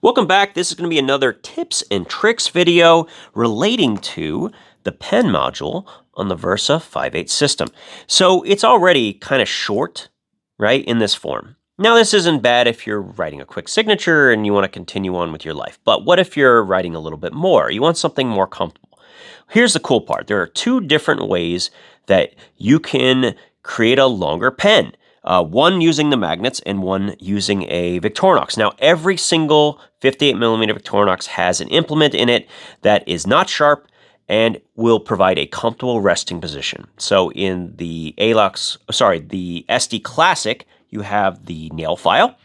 Welcome back. This is going to be another tips and tricks video relating to the pen module on the Versa58 system. So it's already kind of short, right, in this form. Now this isn't bad if you're writing a quick signature and you want to continue on with your life. But what if you're writing a little bit more? You want something more comfortable. Here's the cool part. There are two different ways that you can create a longer pen. One using the magnets and one using a Victorinox. Now, every single 58mm Victorinox has an implement in it that is not sharp and will provide a comfortable resting position. So in the the SD Classic, you have the nail file,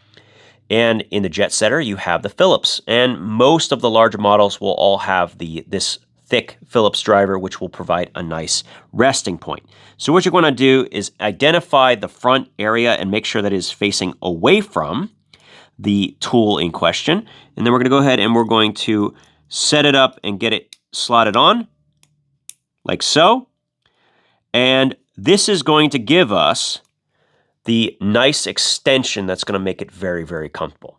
and in the Jet Setter, you have the Phillips. And most of the larger models will all have this thick Phillips driver, which will provide a nice resting point. So what you're going to do is identify the front area and make sure that it is facing away from the tool in question. And then we're going to go ahead and we're going to set it up and get it slotted on like so. And this is going to give us the nice extension that's going to make it very, very comfortable.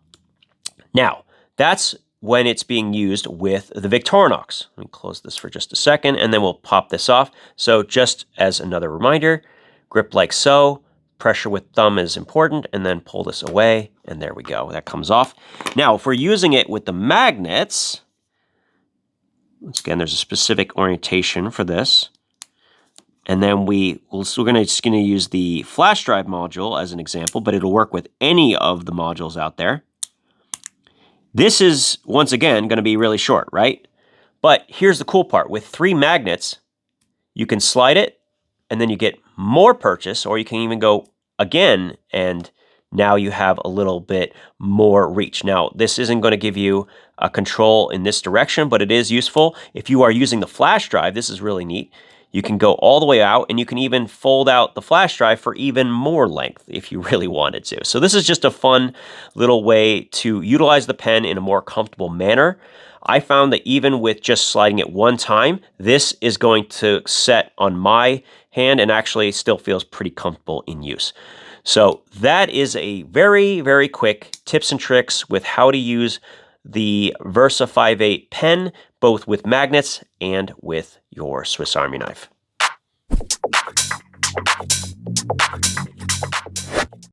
Now, that's when it's being used with the Victorinox. Let me close this for just a second, and then we'll pop this off. So just as another reminder, grip like so, pressure with thumb is important, and then pull this away, and there we go. That comes off. Now, if we're using it with the magnets, once again, there's a specific orientation for this. And then we're just going to use the flash drive module as an example, but it'll work with any of the modules out there. This is, once again, going to be really short, right? But here's the cool part. With 3 magnets, you can slide it, and then you get more purchase, or you can even go again, and now you have a little bit more reach. Now, this isn't going to give you a control in this direction, but it is useful. If you are using the flash drive, this is really neat. You can go all the way out, and you can even fold out the flash drive for even more length if you really wanted to. So this is just a fun little way to utilize the pen in a more comfortable manner. I found that even with just sliding it one time, this is going to set on my hand and actually still feels pretty comfortable in use. So that is a very, very quick tips and tricks with how to use the Versa58 pen, both with magnets and with your Swiss Army knife.